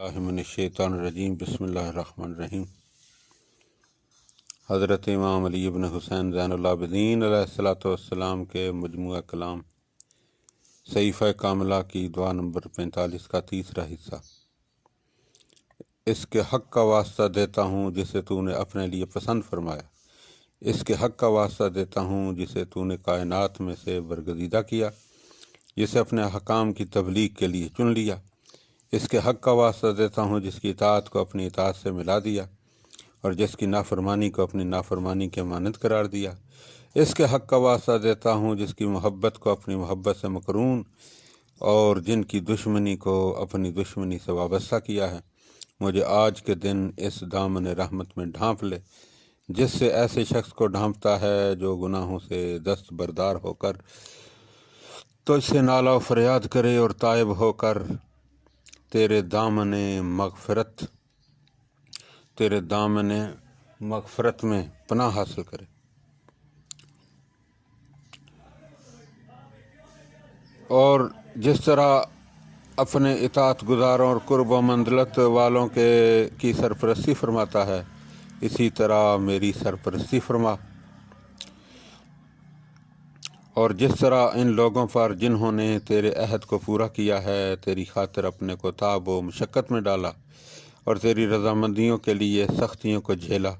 اللہ من الشیطان الرجیم بسم اللہ الرحمن الرحیم۔ حضرت امام علی ابن حسین زین العابدین علیہ الصلوۃ والسلام کے مجموعہ کلام صحیفہ کاملہ کی دعا نمبر 45 کا تیسرا حصہ۔ اس کے حق کا واسطہ دیتا ہوں جسے تو نے اپنے لیے پسند فرمایا، اس کے حق کا واسطہ دیتا ہوں جسے تو نے کائنات میں سے برگزیدہ کیا، جسے اپنے احکام کی تبلیغ کے لیے چن لیا۔ اس کے حق کا واسطہ دیتا ہوں جس کی اطاعت کو اپنی اطاعت سے ملا دیا اور جس کی نافرمانی کو اپنی نافرمانی کے مانند قرار دیا۔ اس کے حق کا واسطہ دیتا ہوں جس کی محبت کو اپنی محبت سے مقرون اور جن کی دشمنی کو اپنی دشمنی سے وابستہ کیا ہے۔ مجھے آج کے دن اس دامن رحمت میں ڈھانپ لے جس سے ایسے شخص کو ڈھانپتا ہے جو گناہوں سے دست بردار ہو کر تجھ سے نالہ و فریاد کرے اور تائب ہو کر تیرے دامن مغفرت میں پناہ حاصل کرے۔ اور جس طرح اپنے اطاعت گزاروں اور قرب و منزلت والوں کی سرپرستی فرماتا ہے، اسی طرح میری سرپرستی فرما، اور جس طرح ان لوگوں پر جنہوں نے تیرے عہد کو پورا کیا ہے، تیری خاطر اپنے کو تعب و مشقت میں ڈالا اور تیری رضامندیوں کے لیے سختیوں کو جھیلا،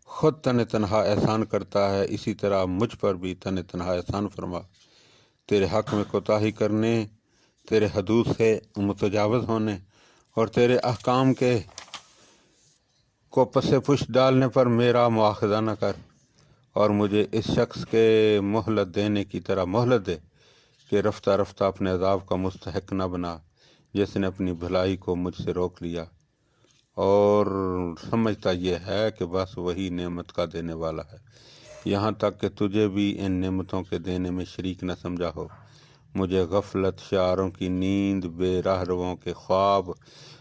خود تن تنہا احسان کرتا ہے، اسی طرح مجھ پر بھی تن تنہا احسان فرما۔ تیرے حق میں کوتاہی کرنے، تیرے حدود سے متجاوز ہونے اور تیرے احکام کو پس پشت ڈالنے پر میرا مواخذہ نہ کر، اور مجھے اس شخص کے مہلت دینے کی طرح مہلت دے کہ رفتہ رفتہ اپنے عذاب کا مستحق نہ بنا، جس نے اپنی بھلائی کو مجھ سے روک لیا اور سمجھتا یہ ہے کہ بس وہی نعمت کا دینے والا ہے، یہاں تک کہ تجھے بھی ان نعمتوں کے دینے میں شریک نہ سمجھا ہو۔ مجھے غفلت شعاروں کی نیند، بے راہ رووں کے خواب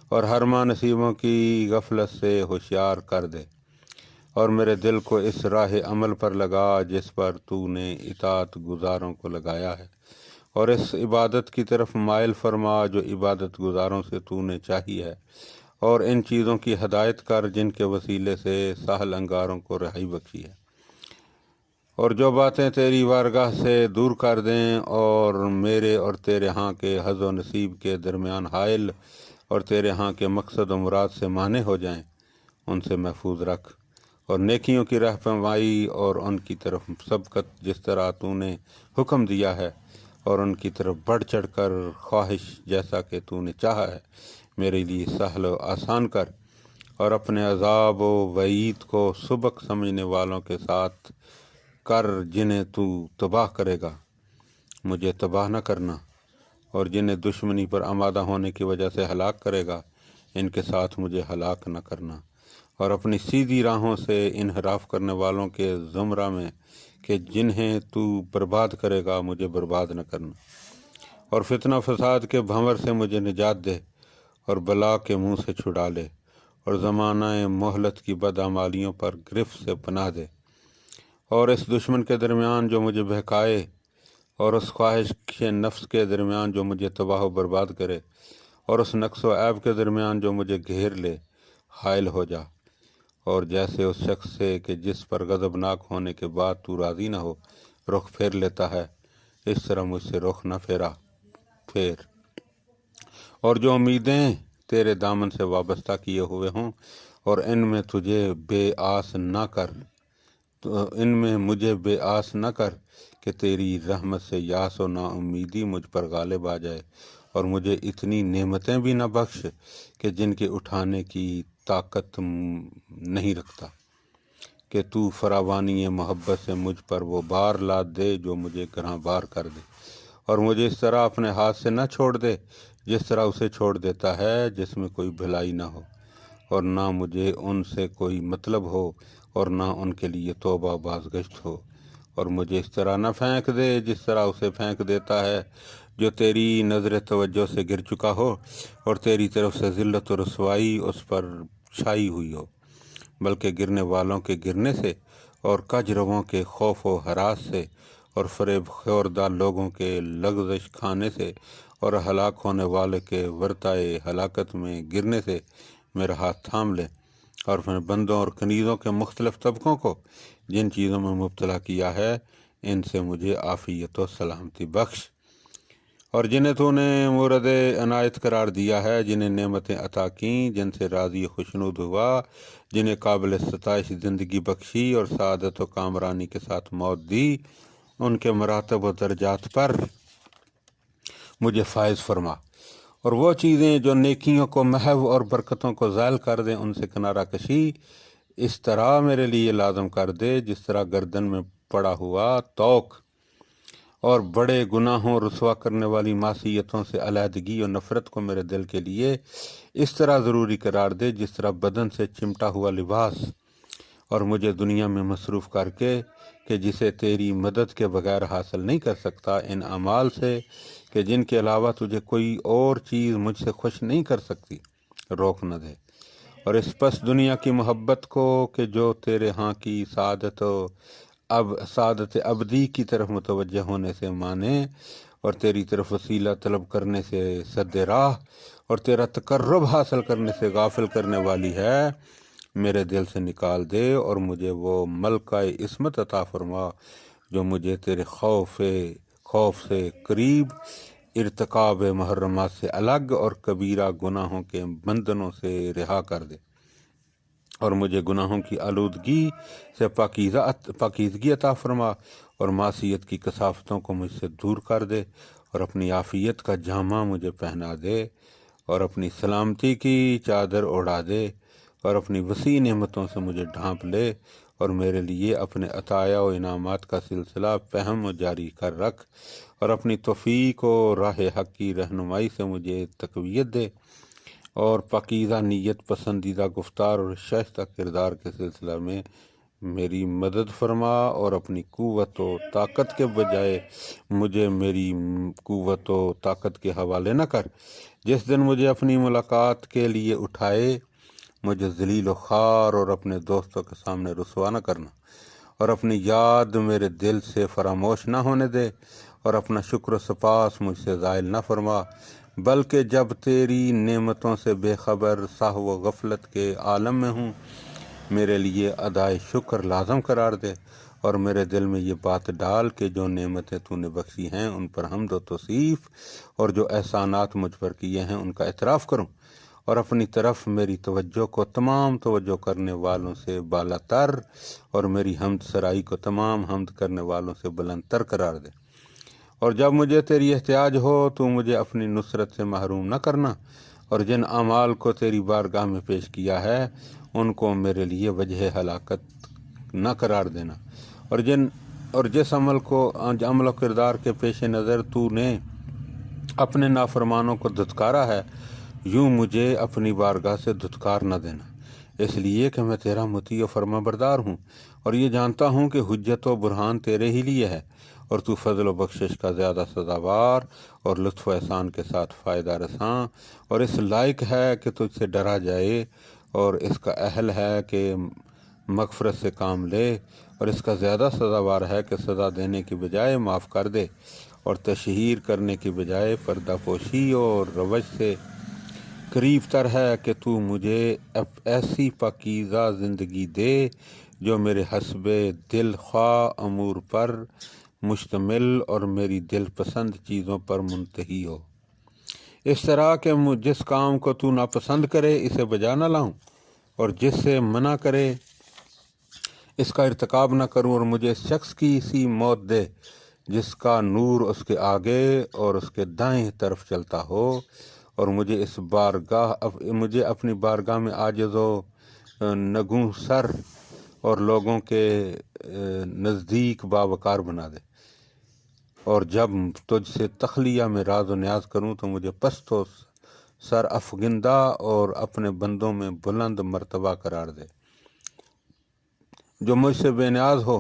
اور حرمہ نصیبوں کی غفلت سے ہوشیار کر دے، اور میرے دل کو اس راہ عمل پر لگا جس پر تو نے اطاعت گزاروں کو لگایا ہے، اور اس عبادت کی طرف مائل فرما جو عبادت گزاروں سے تو نے چاہی ہے، اور ان چیزوں کی ہدایت کر جن کے وسیلے سے ساحل انگاروں کو رہائی بخشی ہے، اور جو باتیں تیری بارگاہ سے دور کر دیں اور میرے اور تیرے ہاں کے حظ و نصیب کے درمیان حائل اور تیرے ہاں کے مقصد و مراد سے مانع ہو جائیں، ان سے محفوظ رکھ، اور نیکیوں کی رہنمائی اور ان کی طرف سبقت جس طرح تو نے حکم دیا ہے، اور ان کی طرف بڑھ چڑھ کر خواہش جیسا کہ تو نے چاہا ہے، میرے لیے سہل و آسان کر، اور اپنے عذاب و وعید کو سبق سمجھنے والوں کے ساتھ کر جنہیں تو تباہ کرے گا۔ مجھے تباہ نہ کرنا، اور جنہیں دشمنی پر آمادہ ہونے کی وجہ سے ہلاک کرے گا، ان کے ساتھ مجھے ہلاک نہ کرنا، اور اپنی سیدھی راہوں سے انحراف کرنے والوں کے زمرہ میں کہ جنہیں تو برباد کرے گا مجھے برباد نہ کرنا، اور فتنہ فساد کے بھنور سے مجھے نجات دے، اور بلا کے منہ سے چھڑا لے، اور زمانہ مہلت کی بدعمالیوں پر گرفت سے پناہ دے، اور اس دشمن کے درمیان جو مجھے بہکائے اور اس خواہش کے نفس کے درمیان جو مجھے تباہ و برباد کرے، اور اس نقص و عیب کے درمیان جو مجھے گھیر لے، حائل ہو جا، اور جیسے اس شخص سے کہ جس پر غضبناک ہونے کے بعد تو راضی نہ ہو رخ پھیر لیتا ہے، اس طرح مجھ سے رخ نہ پھیر، اور جو امیدیں تیرے دامن سے وابستہ کیے ہوئے ہوں اور ان میں مجھے بے آس نہ کر کہ تیری رحمت سے یاس و نا امیدی مجھ پر غالب آ جائے، اور مجھے اتنی نعمتیں بھی نہ بخش کہ جن کے اٹھانے کی طاقت نہیں رکھتا، کہ تو فراوانی محبت سے مجھ پر وہ بار لاد دے جو مجھے گراں بار کر دے، اور مجھے اس طرح اپنے ہاتھ سے نہ چھوڑ دے جس طرح اسے چھوڑ دیتا ہے جس میں کوئی بھلائی نہ ہو، اور نہ مجھے ان سے کوئی مطلب ہو اور نہ ان کے لیے توبہ بازگشت ہو، اور مجھے اس طرح نہ پھینک دے جس طرح اسے پھینک دیتا ہے جو تیری نظر توجہ سے گر چکا ہو اور تیری طرف سے ذلت و رسوائی اس پر چھائی ہوئی ہو، بلکہ گرنے والوں کے گرنے سے اور کج رووں کے خوف و ہراس سے اور فریب خوردہ لوگوں کے لغزش کھانے سے اور ہلاک ہونے والے کے ورطائے ہلاکت میں گرنے سے میرا ہاتھ تھام لے، اور اپنے بندوں اور کنیزوں کے مختلف طبقوں کو جن چیزوں میں مبتلا کیا ہے ان سے مجھے عافیت و سلامتی بخش، اور جنہیں تو نے مورد عنایت قرار دیا ہے، جنہیں نعمتیں عطا کیں، جن سے راضی خوشنود ہوا، جنہیں قابل ستائش زندگی بخشی اور سعادت و کامرانی کے ساتھ موت دی، ان کے مراتب و درجات پر مجھے فائز فرما، اور وہ چیزیں جو نیکیوں کو محو اور برکتوں کو زائل کر دیں ان سے کنارہ کشی اس طرح میرے لیے لازم کر دے جس طرح گردن میں پڑا ہوا توق، اور بڑے گناہوں رسوا کرنے والی معصیتوں سے علیحدگی اور نفرت کو میرے دل کے لیے اس طرح ضروری قرار دے جس طرح بدن سے چمٹا ہوا لباس، اور مجھے دنیا میں مصروف کر کے کہ جسے تیری مدد کے بغیر حاصل نہیں کر سکتا، ان اعمال سے کہ جن کے علاوہ تجھے کوئی اور چیز مجھ سے خوش نہیں کر سکتی، روک نہ دے، اور اس پس دنیا کی محبت کو کہ جو تیرے ہاں کی سعادت ابدی کی طرف متوجہ ہونے سے مانے، اور تیری طرف وسیلہ طلب کرنے سے سد راہ، اور تیرا تقرب حاصل کرنے سے غافل کرنے والی ہے، میرے دل سے نکال دے، اور مجھے وہ ملکہ عصمت عطا فرما جو مجھے تیرے خوف سے قریب، ارتکاب محرمات سے الگ، اور کبیرہ گناہوں کے بندنوں سے رہا کر دے، اور مجھے گناہوں کی آلودگی سے پاکیزگی عطا فرما، اور معصیت کی کثافتوں کو مجھ سے دور کر دے، اور اپنی عافیت کا جامہ مجھے پہنا دے، اور اپنی سلامتی کی چادر اڑا دے، اور اپنی وسیع نعمتوں سے مجھے ڈھانپ لے، اور میرے لیے اپنے عطایا و انعامات کا سلسلہ فہم و جاری کر رکھ، اور اپنی توفیق و راہ حق کی رہنمائی سے مجھے تقویت دے، اور پاکیزہ نیت، پسندیدہ گفتار اور شائستہ کردار کے سلسلہ میں میری مدد فرما، اور اپنی قوت و طاقت کے بجائے مجھے میری قوت و طاقت کے حوالے نہ کر، جس دن مجھے اپنی ملاقات کے لیے اٹھائے مجھے ذلیل و خوار اور اپنے دوستوں کے سامنے رسوا نہ کرنا، اور اپنی یاد میرے دل سے فراموش نہ ہونے دے، اور اپنا شکر و سپاس مجھ سے زائل نہ فرما، بلکہ جب تیری نعمتوں سے بے خبر سہو و غفلت کے عالم میں ہوں میرے لیے ادائے شکر لازم قرار دے، اور میرے دل میں یہ بات ڈال کہ جو نعمتیں تو نے بخشی ہیں ان پر حمد و توصیف، اور جو احسانات مجھ پر کیے ہیں ان کا اعتراف کروں، اور اپنی طرف میری توجہ کو تمام توجہ کرنے والوں سے بالا تر، اور میری حمد سرائی کو تمام حمد کرنے والوں سے بلند تر قرار دے، اور جب مجھے تیری احتیاج ہو تو مجھے اپنی نصرت سے محروم نہ کرنا، اور جن اعمال کو تیری بارگاہ میں پیش کیا ہے ان کو میرے لیے وجہ ہلاکت نہ قرار دینا، اور جس عمل و کردار کے پیش نظر تو نے اپنے نافرمانوں کو دھتکارا ہے یوں مجھے اپنی بارگاہ سے دھتکار نہ دینا، اس لیے کہ میں تیرا مطیع و فرما بردار ہوں، اور یہ جانتا ہوں کہ حجت و برہان تیرے ہی لیے ہے، اور تو فضل و بخشش کا زیادہ سزاوار اور لطف و احسان کے ساتھ فائدہ رساں، اور اس لائق ہے کہ تجھ سے ڈرا جائے، اور اس کا اہل ہے کہ مغفرت سے کام لے، اور اس کا زیادہ سزاوار ہے کہ سزا دینے کی بجائے معاف کر دے، اور تشہیر کرنے کی بجائے پردہ پوشی اور روش سے قریب تر ہے کہ تو مجھے ایسی پاکیزہ زندگی دے جو میرے حسب دل خواہ امور پر مشتمل اور میری دل پسند چیزوں پر منتہی ہو، اس طرح کہ جس کام کو تو ناپسند کرے اسے بجا نہ لاؤں، اور جس سے منع کرے اس کا ارتکاب نہ کروں، اور مجھے اس شخص کی سی موت دے جس کا نور اس کے آگے اور اس کے دائیں طرف چلتا ہو، اور مجھے اپنی بارگاہ میں عاجز و نگوں سر اور لوگوں کے نزدیک باوقار بنا دے، اور جب تجھ سے تخلیہ میں راز و نیاز کروں تو مجھے پست و سر افگندہ اور اپنے بندوں میں بلند مرتبہ قرار دے، جو مجھ سے بے نیاز ہو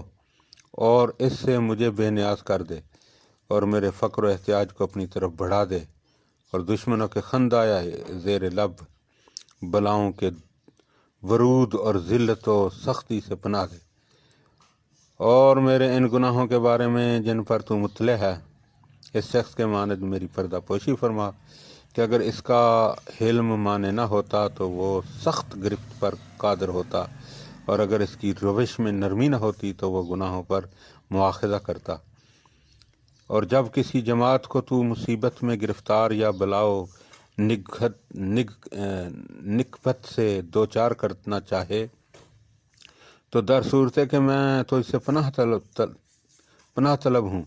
اور اس سے مجھے بے نیاز کر دے، اور میرے فقر و احتیاج کو اپنی طرف بڑھا دے، اور دشمنوں کے خندایا زیر لب بلاؤں کے ورود اور ذلت و سختی سے پناہ دے، اور میرے ان گناہوں کے بارے میں جن پر تو مطلع ہے اس شخص کے مانند میری پردہ پوشی فرما کہ اگر اس کا حلم مانے نہ ہوتا تو وہ سخت گرفت پر قادر ہوتا، اور اگر اس کی روش میں نرمی نہ ہوتی تو وہ گناہوں پر مواخذہ کرتا۔ اور جب کسی جماعت کو تو مصیبت میں گرفتار یا بلاؤ نکبت سے دوچار کرنا چاہے تو در صورت کہ میں تو اس سے پناہ طلب ہوں،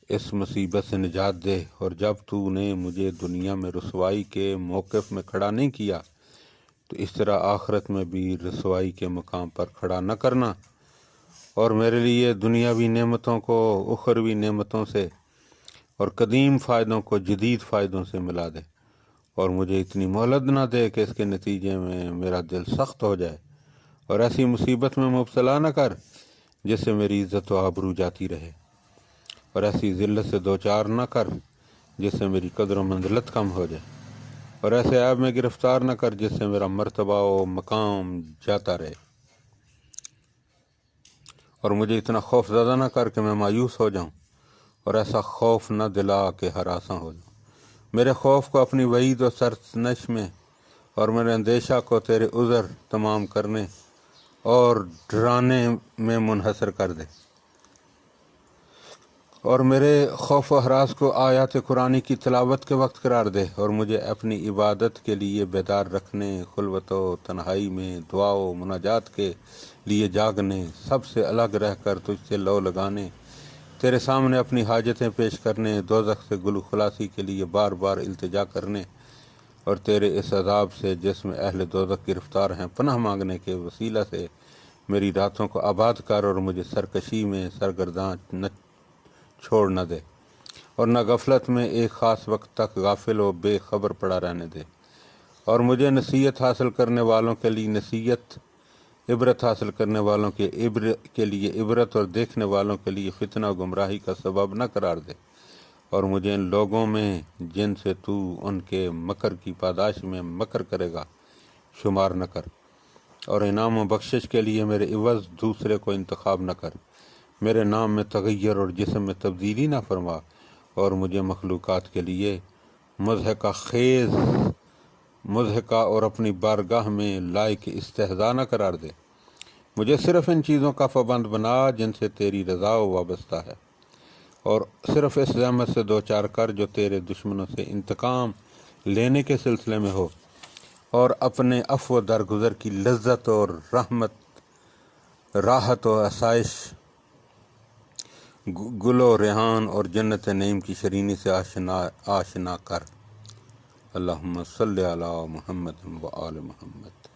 اس مصیبت سے نجات دے۔ اور جب تو نے مجھے دنیا میں رسوائی کے موقف میں کھڑا نہیں کیا تو اس طرح آخرت میں بھی رسوائی کے مقام پر کھڑا نہ کرنا، اور میرے لیے دنیاوی نعمتوں کو اخروی نعمتوں سے اور قدیم فائدوں کو جدید فائدوں سے ملا دے، اور مجھے اتنی مہلت نہ دے کہ اس کے نتیجے میں میرا دل سخت ہو جائے، اور ایسی مصیبت میں مبتلا نہ کر جس سے میری عزت و آبرو جاتی رہے، اور ایسی ذلت سے دوچار نہ کر جس سے میری قدر و منزلت کم ہو جائے، اور ایسے عیب میں گرفتار نہ کر جس سے میرا مرتبہ و مقام جاتا رہے، اور مجھے اتنا خوف زدہ نہ کر کہ میں مایوس ہو جاؤں، اور ایسا خوف نہ دلا کہ ہراساں ہو جاؤں۔ میرے خوف کو اپنی وعید و سرزنش میں اور میرے اندیشہ کو تیرے عذر تمام کرنے اور ڈرانے میں منحصر کر دے، اور میرے خوف و ہراس کو آیات قرآنی کی تلاوت کے وقت قرار دے، اور مجھے اپنی عبادت کے لیے بیدار رکھنے، خلوت و تنہائی میں دعا و مناجات کے لیے جاگنے، سب سے الگ رہ کر تجھ سے لو لگانے، تیرے سامنے اپنی حاجتیں پیش کرنے، دوزخ سے گلو خلاصی کے لیے بار بار التجا کرنے، اور تیرے اس عذاب سے جس میں اہل دوزخ گرفتار ہیں پناہ مانگنے کے وسیلہ سے میری راتوں کو آباد کر، اور مجھے سرکشی میں سرگرداں نہ چھوڑ نہ دے، اور نہ غفلت میں ایک خاص وقت تک غافل و بے خبر پڑا رہنے دے، اور مجھے نصیحت حاصل کرنے والوں کے لیے نصیحت، عبرت حاصل کرنے والوں کے لیے عبرت، اور دیکھنے والوں کے لیے فتنہ و گمراہی کا سبب نہ قرار دے، اور مجھے ان لوگوں میں جن سے تو ان کے مکر کی پاداش میں مکر کرے گا شمار نہ کر، اور انعام و بخشش کے لیے میرے عوض دوسرے کو انتخاب نہ کر، میرے نام میں تغیر اور جسم میں تبدیلی نہ فرما، اور مجھے مخلوقات کے لیے مضحکہ اور اپنی بارگاہ میں لائق استہزاء نہ قرار دے، مجھے صرف ان چیزوں کا پابند بنا جن سے تیری رضا وابستہ ہے، اور صرف اس زحمت سے دوچار کر جو تیرے دشمنوں سے انتقام لینے کے سلسلے میں ہو، اور اپنے عفو و درگزر کی لذت اور راحت و آسائش، گل و ریحان اور جنت نعیم کی شرینی سے آشنا کر۔ اللہم صلی علی محمد و آل محمد۔